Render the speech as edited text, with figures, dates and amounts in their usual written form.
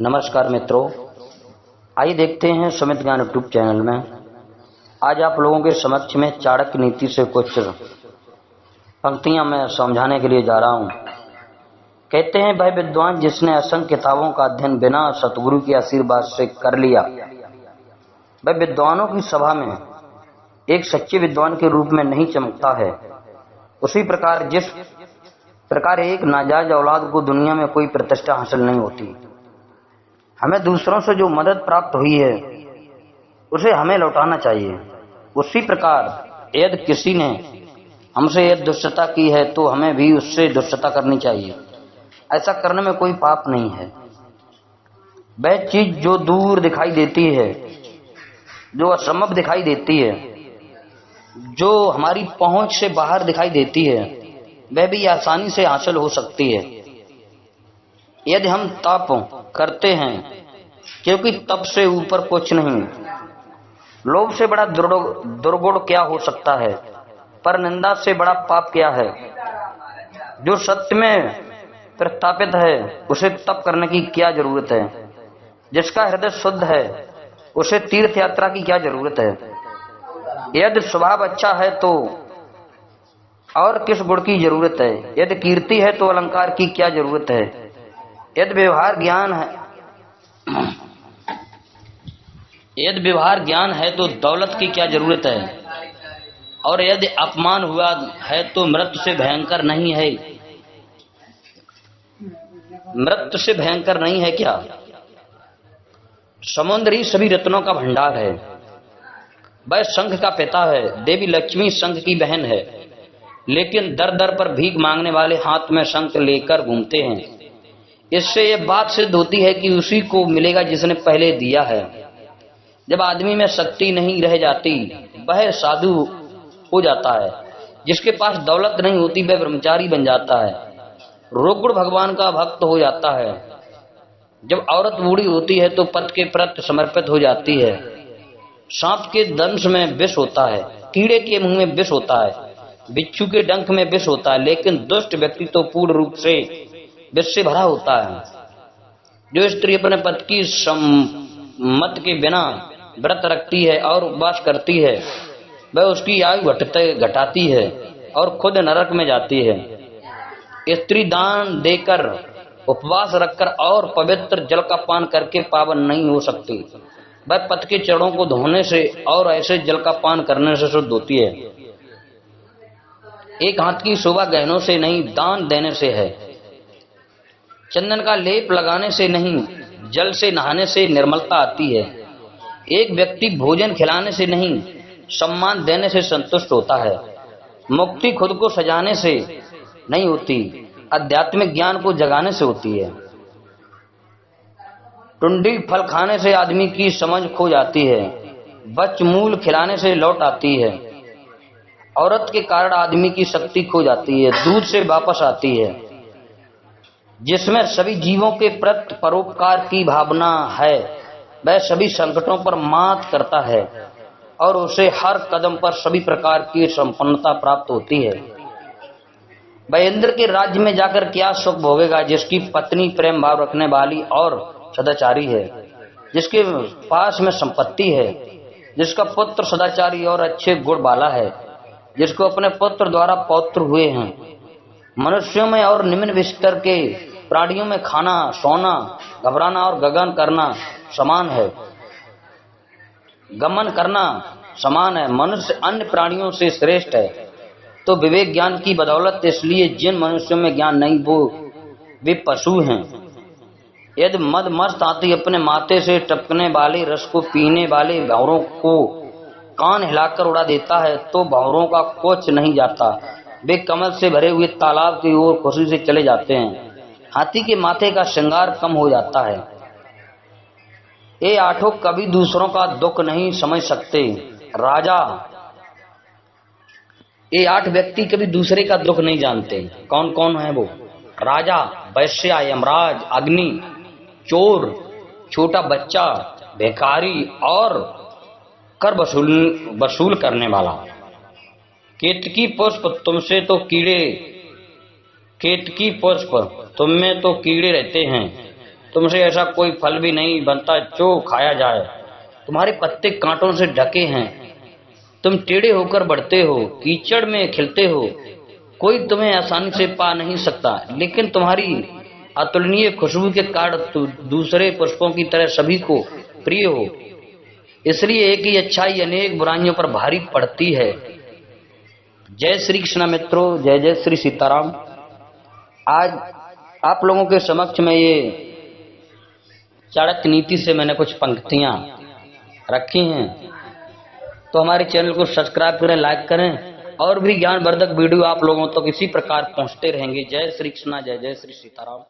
नमस्कार मित्रों, आइए देखते हैं सुमित ज्ञान यूट्यूब चैनल में। आज आप लोगों के समक्ष में चाणक्य नीति से कुछ पंक्तियां मैं समझाने के लिए जा रहा हूं। कहते हैं, वह विद्वान जिसने असंख्य किताबों का अध्ययन बिना सतगुरु के आशीर्वाद से कर लिया, वह विद्वानों की सभा में एक सच्चे विद्वान के रूप में नहीं चमकता है। उसी प्रकार जिस प्रकार एक नाजायज औलाद को दुनिया में कोई प्रतिष्ठा हासिल नहीं होती, हमें दूसरों से जो मदद प्राप्त हुई है उसे हमें लौटाना चाहिए। उसी प्रकार यदि किसी ने हमसे यदि दुष्टता की है तो हमें भी उससे दुष्टता करनी चाहिए। ऐसा करने में कोई पाप नहीं है। वह चीज जो दूर दिखाई देती है, जो असंभव दिखाई देती है, जो हमारी पहुंच से बाहर दिखाई देती है, वह भी आसानी से हासिल हो सकती है यदि हम तप करते हैं, क्योंकि तप से ऊपर कुछ नहीं। लोभ से बड़ा दुर्गुण क्या हो सकता है, पर निंदा से बड़ा पाप क्या है। जो सत्य में प्रस्थापित है उसे तप करने की क्या जरूरत है। जिसका हृदय शुद्ध है उसे तीर्थ यात्रा की क्या जरूरत है। यदि स्वभाव अच्छा है तो और किस गुण की जरूरत है। यदि कीर्ति है तो अलंकार की क्या जरूरत है। यदि व्यवहार ज्ञान है तो दौलत की क्या जरूरत है। और यदि अपमान हुआ है तो मृत्यु से भयंकर नहीं है क्या। समुद्र ही सभी रत्नों का भंडार है। वह शंख का पिता है। देवी लक्ष्मी शंख की बहन है, लेकिन दर दर पर भीख मांगने वाले हाथ में शंख लेकर घूमते हैं। इससे यह बात सिद्ध होती है कि उसी को मिलेगा जिसने पहले दिया है। जब आदमी में शक्ति नहीं रह जाती, वह साधु हो जाता है। जिसके पास दौलत नहीं होती वह ब्रह्मचारी बन जाता है, रुग्ण भगवान का भक्त हो जाता है। जब औरत बूढ़ी होती है तो पति के प्रति समर्पित हो जाती है। सांप के दंश में विष होता है, कीड़े के मुंह में विष होता है, बिच्छू के डंक में विष होता है, लेकिन दुष्ट व्यक्ति तो पूर्ण रूप से विष से भरा होता है। जो स्त्री अपने पति की सम्मति के बिना व्रत रखती है और उपवास करती है, वह उसकी आयु घटाती है और खुद नरक में जाती है। स्त्री दान देकर, उपवास रखकर और पवित्र जल का पान करके पावन नहीं हो सकती। वह पति के चरणों को धोने से और ऐसे जल का पान करने से शुद्ध होती है। एक हाथ की शोभा गहनों से नहीं, दान देने से है। चंदन का लेप लगाने से नहीं, जल से नहाने से निर्मलता आती है। एक व्यक्ति भोजन खिलाने से नहीं, सम्मान देने से संतुष्ट होता है। मुक्ति खुद को सजाने से नहीं होती, आध्यात्मिक ज्ञान को जगाने से होती है। टुंडी फल खाने से आदमी की समझ खो जाती है, बच मूल खिलाने से लौट आती है। औरत के कारण आदमी की शक्ति खो जाती है, दूध से वापस आती है। जिसमें सभी जीवों के प्रति परोपकार की भावना है, वह सभी संकटों पर मात करता है और उसे हर कदम पर सभी प्रकार की संपन्नता प्राप्त होती है। वह इंद्र के राज्य में जाकर क्या सुख भोगेगा, जिसकी पत्नी प्रेम भाव रखने वाली और सदाचारी है, जिसके पास में संपत्ति है, जिसका पुत्र सदाचारी और अच्छे गुण वाला है, जिसको अपने पुत्र द्वारा पौत्र हुए हैं। मनुष्यों में और निम्न स्तर के प्राणियों में खाना, सोना, घबराना और गमन करना समान है। मनुष्य अन्य प्राणियों से श्रेष्ठ है तो विवेक ज्ञान की बदौलत। इसलिए जिन मनुष्यों में ज्ञान नहीं वे पशु हैं। यदि मद मस्त हाथी अपने माथे से टपकने वाले रस को पीने वाले भंवरों को कान हिलाकर उड़ा देता है तो भंवरों का कुछ नहीं जाता। वे कमल से भरे हुए तालाब की ओर खुशी से चले जाते हैं। हाथी के माथे का श्रृंगार कम हो जाता है। ये आठों कभी दूसरों का दुख नहीं समझ सकते। राजा, ये 8 व्यक्ति कभी दूसरे का दुख नहीं जानते। कौन कौन है वो? राजा, वैश्या, यमराज, अग्नि, चोर, छोटा बच्चा, भिखारी और कर वसूल करने वाला। केतकी पुष्प तुम में तो कीड़े रहते हैं, तुमसे ऐसा कोई फल भी नहीं बनता जो खाया जाए। तुम्हारे पत्ते कांटों से ढके हैं, तुम टेढ़े होकर बढ़ते हो, कीचड़ में खिलते हो, कोई तुम्हें आसानी से पा नहीं सकता। लेकिन तुम्हारी अतुलनीय खुशबू के कारण दूसरे पुष्पों की तरह सभी को प्रिय हो। इसलिए एक ही अच्छाई अनेक बुराइयों पर भारी पड़ती है। जय श्री कृष्ण मित्रों, जय जय श्री सीताराम। आज आप लोगों के समक्ष में ये चाणक्य नीति से मैंने कुछ पंक्तियां रखी हैं, तो हमारे चैनल को सब्सक्राइब करें, लाइक करें, और भी ज्ञानवर्धक वीडियो आप लोगों तक इसी प्रकार पहुंचते रहेंगे। जय श्री कृष्ण, जय जय श्री सीताराम।